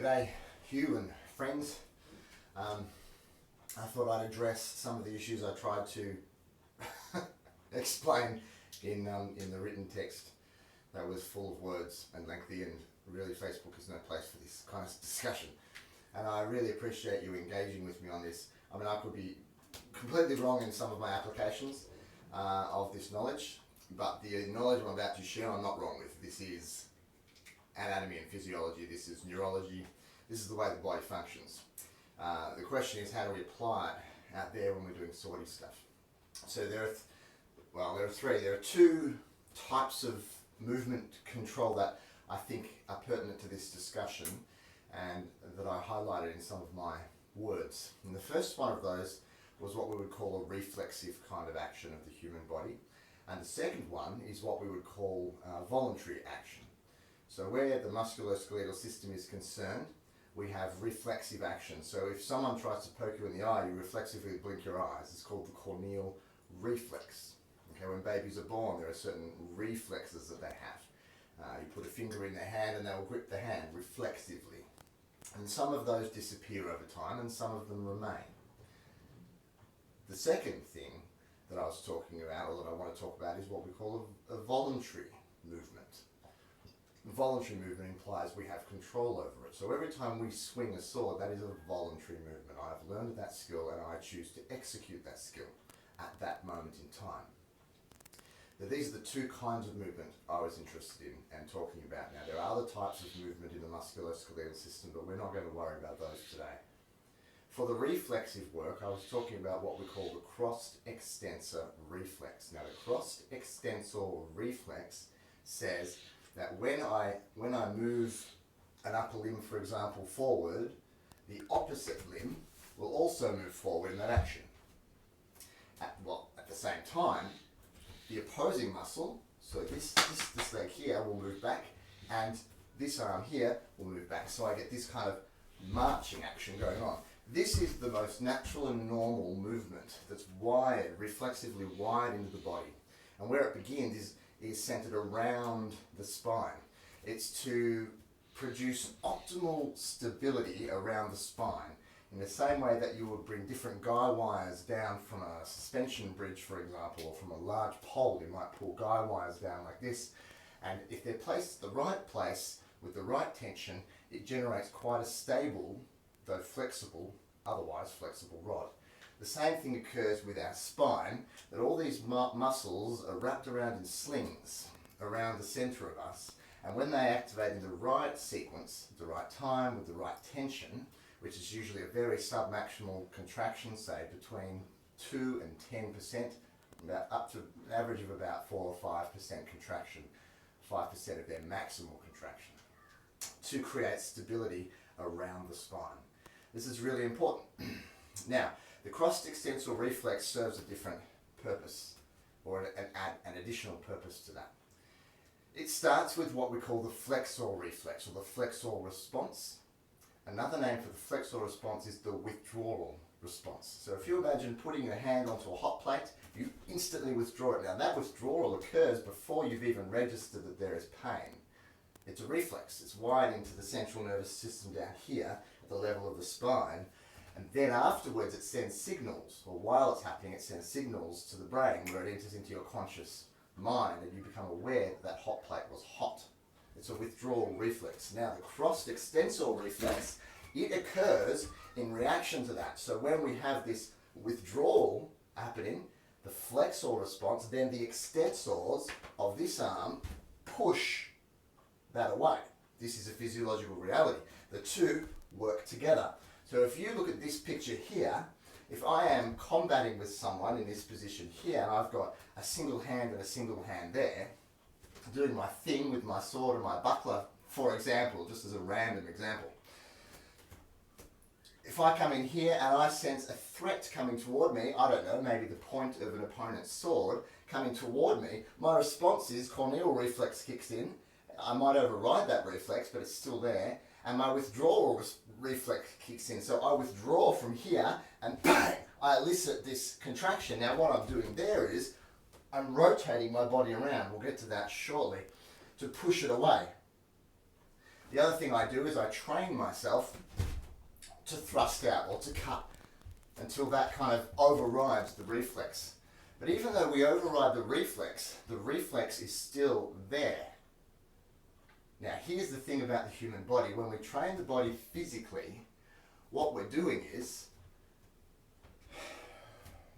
G'day Hugh and friends. I thought I'd address some of the issues I tried to explain in the written text that was full of words and lengthy, and really Facebook is no place for this kind of discussion. And I really appreciate you engaging with me on this. I mean, I could be completely wrong in some of my applications of this knowledge, but the knowledge I'm about to share I'm not wrong with. This is anatomy and physiology, this is neurology, this is the way the body functions. The question is, how do we apply it out there when we're doing sorting stuff? So there are three. There are two types of movement control that I think are pertinent to this discussion and that I highlighted in some of my words. And the first one of those was what we would call a reflexive kind of action of the human body. And the second one is what we would call voluntary action. So where the musculoskeletal system is concerned, we have reflexive action. So if someone tries to poke you in the eye, you reflexively blink your eyes. It's called the corneal reflex. Okay, when babies are born, there are certain reflexes that they have. You put a finger in their hand and they'll grip the hand reflexively. And some of those disappear over time and some of them remain. The second thing that I was talking about, or that I want to talk about, is what we call a voluntary movement. Voluntary movement implies we have control over it. So every time we swing a sword, that is a voluntary movement. I have learned that skill and I choose to execute that skill at that moment in time. Now, these are the two kinds of movement I was interested in and talking about. Now, there are other types of movement in the musculoskeletal system, but we're not going to worry about those today. For the reflexive work, I was talking about what we call the crossed extensor reflex. Now, the crossed extensor reflex says that when I move an upper limb, for example, forward, the opposite limb will also move forward in that action. At the same time, the opposing muscle, so this leg here will move back, and this arm here will move back. So I get this kind of marching action going on. This is the most natural and normal movement that's wired, reflexively wired into the body. And where it begins is centered around the spine. It's to produce optimal stability around the spine, in the same way that you would bring different guy wires down from a suspension bridge, for example, or from a large pole. You might pull guy wires down like this, and if they're placed at the right place with the right tension, it generates quite a stable, though flexible, otherwise flexible rod. The same thing occurs with our spine, that all these muscles are wrapped around in slings around the center of us, and when they activate in the right sequence, at the right time, with the right tension, which is usually a very submaximal contraction, say between 2 and 10%, up to an average of about 4 or 5% contraction, 5% of their maximal contraction, to create stability around the spine. This is really important. Now, the crossed extensor reflex serves a different purpose, or an additional purpose to that. It starts with what we call the flexor reflex, or the flexor response. Another name for the flexor response is the withdrawal response. So if you imagine putting your hand onto a hot plate, you instantly withdraw it. Now that withdrawal occurs before you've even registered that there is pain. It's a reflex. It's wired into the central nervous system down here at the level of the spine. And then afterwards it sends signals, or while it's happening it sends signals to the brain where it enters into your conscious mind and you become aware that that hot plate was hot. It's a withdrawal reflex. Now the crossed extensor reflex, it occurs in reaction to that. So when we have this withdrawal happening, the flexor response, then the extensors of this arm push that away. This is a physiological reality. The two work together. So if you look at this picture here, if I am combating with someone in this position here, and I've got a single hand and a single hand there, doing my thing with my sword and my buckler, for example, just as a random example. If I come in here and I sense a threat coming toward me, I don't know, maybe the point of an opponent's sword coming toward me, my response is corneal reflex kicks in. I might override that reflex, but it's still there, and my withdrawal reflex kicks in. So I withdraw from here and bang, I elicit this contraction. Now what I'm doing there is I'm rotating my body around, we'll get to that shortly, to push it away. The other thing I do is I train myself to thrust out or to cut until that kind of overrides the reflex. But even though we override the reflex is still there. Now here's the thing about the human body. When we train the body physically, what we're doing is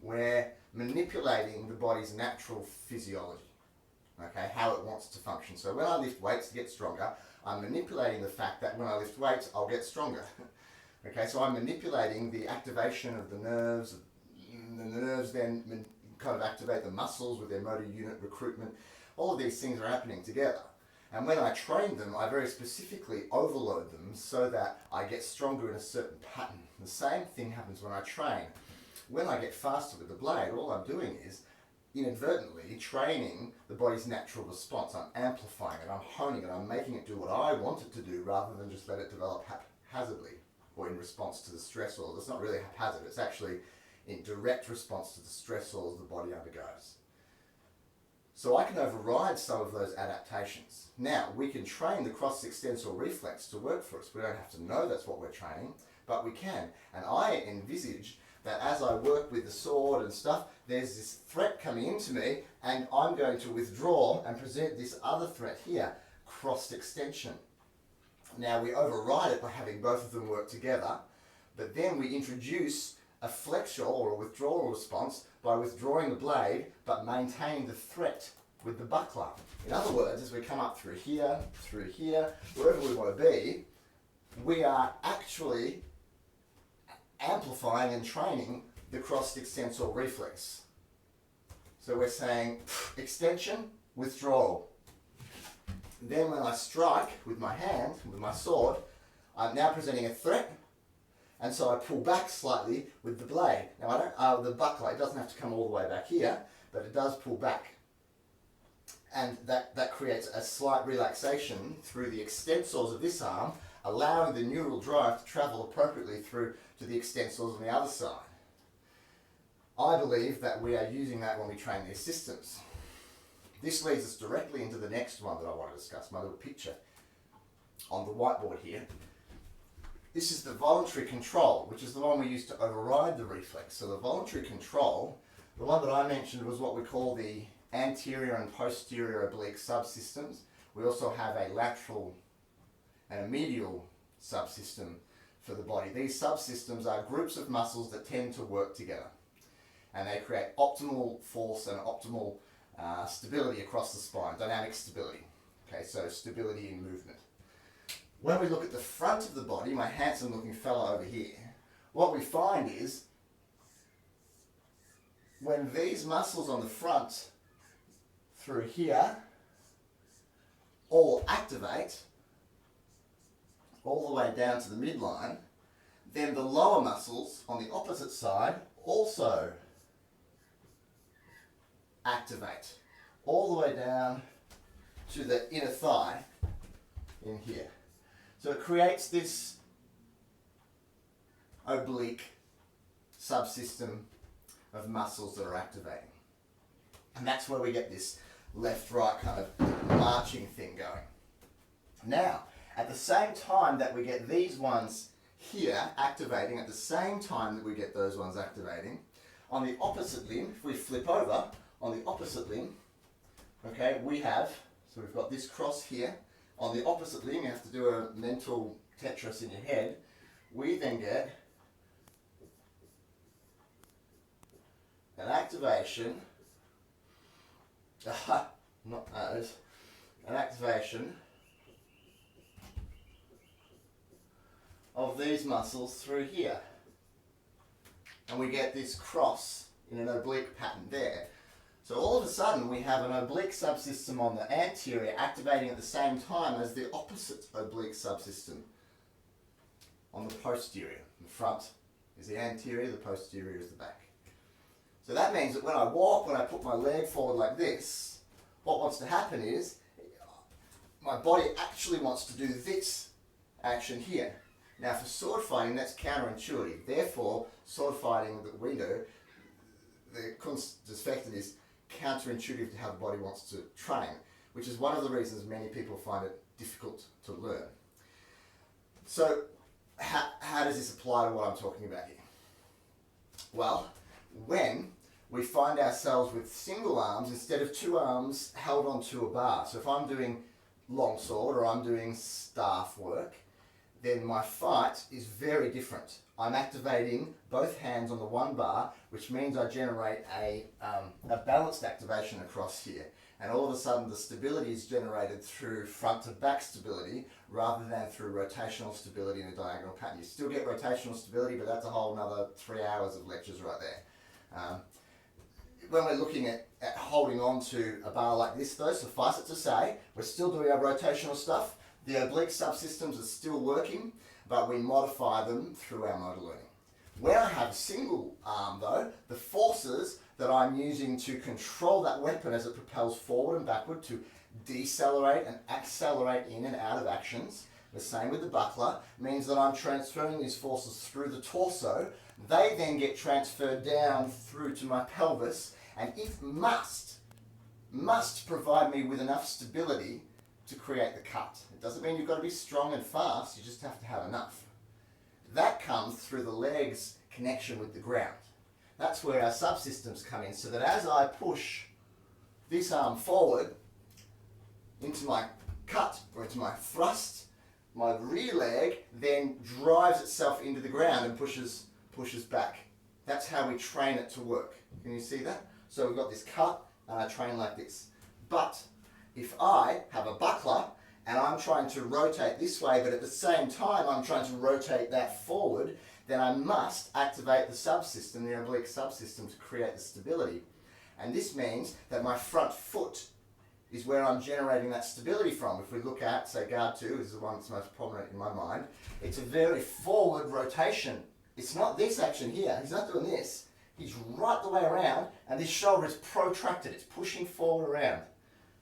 we're manipulating the body's natural physiology, okay, how it wants to function. So when I lift weights to get stronger, I'm manipulating the fact that when I lift weights, I'll get stronger. Okay, so I'm manipulating the activation of the nerves. The nerves then kind of activate the muscles with their motor unit recruitment. All of these things are happening together. And when I train them, I very specifically overload them so that I get stronger in a certain pattern. The same thing happens when I train. When I get faster with the blade, all I'm doing is inadvertently training the body's natural response. I'm amplifying it, I'm honing it, I'm making it do what I want it to do rather than just let it develop haphazardly or in response to the stressors. It's not really haphazard, it's actually in direct response to the stressors the body undergoes. So I can override some of those adaptations. Now, we can train the cross-extensor reflex to work for us. We don't have to know that's what we're training, but we can. And I envisage that as I work with the sword and stuff, there's this threat coming into me, and I'm going to withdraw and present this other threat here, cross-extension. Now, we override it by having both of them work together, but then we introduce a flexor or a withdrawal response by withdrawing the blade but maintaining the threat with the buckler. In other words, as we come up through here, wherever we want to be, we are actually amplifying and training the cross-extensor reflex. So we're saying extension, withdrawal. Then when I strike with my hand, with my sword, I'm now presenting a threat, and so I pull back slightly with the blade. Now the buckler, it doesn't have to come all the way back here, but it does pull back. And that creates a slight relaxation through the extensors of this arm, allowing the neural drive to travel appropriately through to the extensors on the other side. I believe that we are using that when we train these systems. This leads us directly into the next one that I want to discuss, my little picture on the whiteboard here. This is the voluntary control, which is the one we use to override the reflex. So the voluntary control, the one that I mentioned was what we call the anterior and posterior oblique subsystems. We also have a lateral and a medial subsystem for the body. These subsystems are groups of muscles that tend to work together, and they create optimal force and optimal stability across the spine, dynamic stability. Okay, so stability in movement. When we look at the front of the body, my handsome looking fellow over here, what we find is when these muscles on the front through here all activate all the way down to the midline, then the lower muscles on the opposite side also activate all the way down to the inner thigh in here. So it creates this oblique subsystem of muscles that are activating. And that's where we get this left-right kind of marching thing going. Now, at the same time that we get these ones here activating, at the same time that we get those ones activating, on the opposite limb, if we flip over, on the opposite limb, okay, we have, so we've got this cross here. On the opposite limb, you have to do a mental Tetris in your head. We then get an activation, not those, an activation of these muscles through here. And we get this cross in an oblique pattern there. So all of a sudden we have an oblique subsystem on the anterior activating at the same time as the opposite oblique subsystem on the posterior. The front is the anterior, the posterior is the back. So that means that when I walk, when I put my leg forward like this, what wants to happen is my body actually wants to do this action here. Now for sword fighting, that's counterintuitive. Therefore, sword fighting that we do, the Kunst des Fechten is counterintuitive to how the body wants to train, which is one of the reasons many people find it difficult to learn. So how does this apply to what I'm talking about here? Well, when we find ourselves with single arms instead of two arms held onto a bar. So if I'm doing longsword or I'm doing staff work, then my fight is very different. I'm activating both hands on the one bar, which means I generate a balanced activation across here. And all of a sudden the stability is generated through front to back stability rather than through rotational stability in a diagonal pattern. You still get rotational stability, but that's a whole another 3 hours of lectures right there. When we're looking at holding on to a bar like this though, suffice it to say, we're still doing our rotational stuff. The oblique subsystems are still working, but we modify them through our motor learning. When I have a single arm though, the forces that I'm using to control that weapon as it propels forward and backward to decelerate and accelerate in and out of actions, the same with the buckler, means that I'm transferring these forces through the torso. They then get transferred down through to my pelvis, and it must provide me with enough stability to create the cut. It doesn't mean you've got to be strong and fast, you just have to have enough. That comes through the legs' connection with the ground. That's where our subsystems come in, so that as I push this arm forward into my cut or into my thrust, my rear leg then drives itself into the ground and pushes back. That's how we train it to work. Can you see that? So we've got this cut and I train like this. But if I have a buckler and I'm trying to rotate this way, but at the same time I'm trying to rotate that forward, then I must activate the subsystem, the oblique subsystem, to create the stability. And this means that my front foot is where I'm generating that stability from. If we look at, say, guard 2, this is the one that's most prominent in my mind, it's a very forward rotation. It's not this action here, he's not doing this. He's right the way around, and this shoulder is protracted, it's pushing forward around,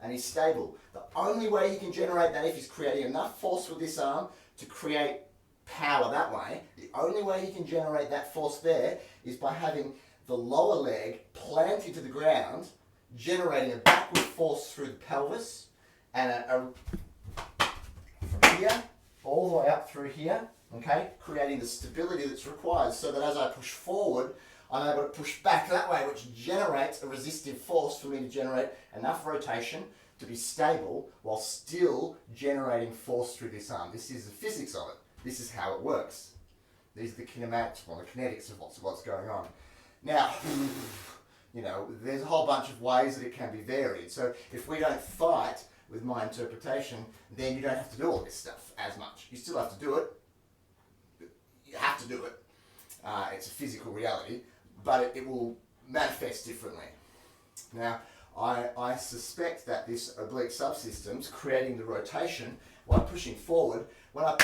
and he's stable. The only way he can generate that if he's creating enough force with this arm to create power that way, the only way he can generate that force there is by having the lower leg plant into the ground, generating a backward force through the pelvis, and from here all the way up through here, okay, creating the stability that's required so that as I push forward, I'm able to push back that way, which generates a resistive force for me to generate enough rotation to be stable while still generating force through this arm. This is the physics of it. This is how it works. These are the kinematics, or the kinetics of what's going on. Now, you know, there's a whole bunch of ways that it can be varied. So if we don't fight with my interpretation, then you don't have to do all this stuff as much. You still have to do it. You have to do it. It's a physical reality, but it will manifest differently. Now, I suspect that this oblique subsystem's creating the rotation while pushing forward. When I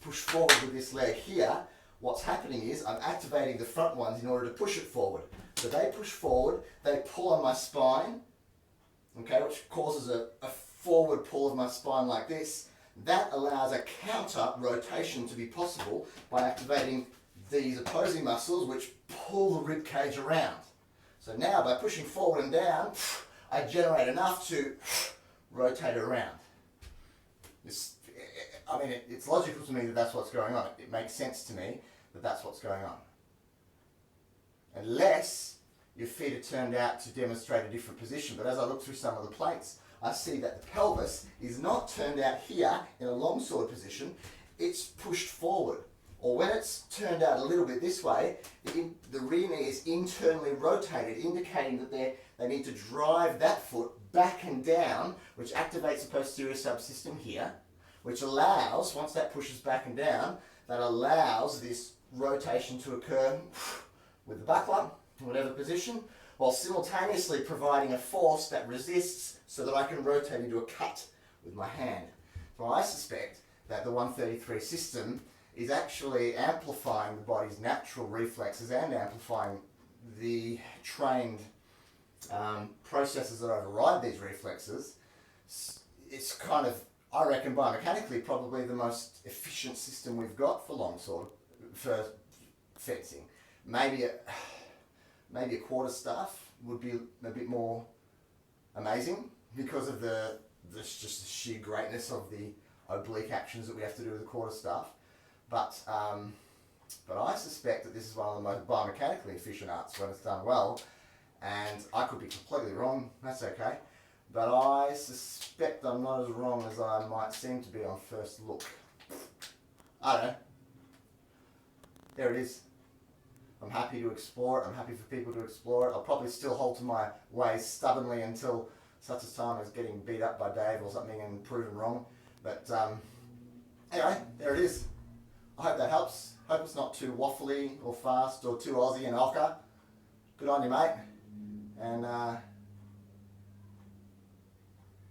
push forward with this leg here, what's happening is I'm activating the front ones in order to push it forward. So they push forward, they pull on my spine, okay, which causes a forward pull of my spine like this. That allows a counter rotation to be possible by activating these opposing muscles which pull the rib cage around. So now by pushing forward and down, I generate enough to rotate it around. It's logical to me that that's what's going on. It makes sense to me that that's what's going on. Unless your feet are turned out to demonstrate a different position. But as I look through some of the plates, I see that the pelvis is not turned out here in a longsword position, it's pushed forward. Or when it's turned out a little bit this way, the rear knee is internally rotated, indicating that they need to drive that foot back and down, which activates the posterior subsystem here, which allows, once that pushes back and down, that allows this rotation to occur with the buckler, in whatever position, while simultaneously providing a force that resists so that I can rotate into a cut with my hand. So I suspect that the 133 system is actually amplifying the body's natural reflexes and amplifying the trained processes that override these reflexes. It's kind of, I reckon, biomechanically probably the most efficient system we've got for longsword, for fencing. Maybe a quarter staff would be a bit more amazing because of just the sheer greatness of the oblique actions that we have to do with the quarter staff. But I suspect that this is one of the most biomechanically efficient arts when it's done well, and I could be completely wrong, that's okay, but I suspect I'm not as wrong as I might seem to be on first look. I don't know. There it is. I'm happy to explore it, I'm happy for people to explore it. I'll probably still hold to my ways stubbornly until such a time as getting beat up by Dave or something and proven wrong. But anyway, there it is. I hope that helps. Hope it's not too waffly or fast or too Aussie and ochre. Good on you, mate. And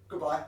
goodbye.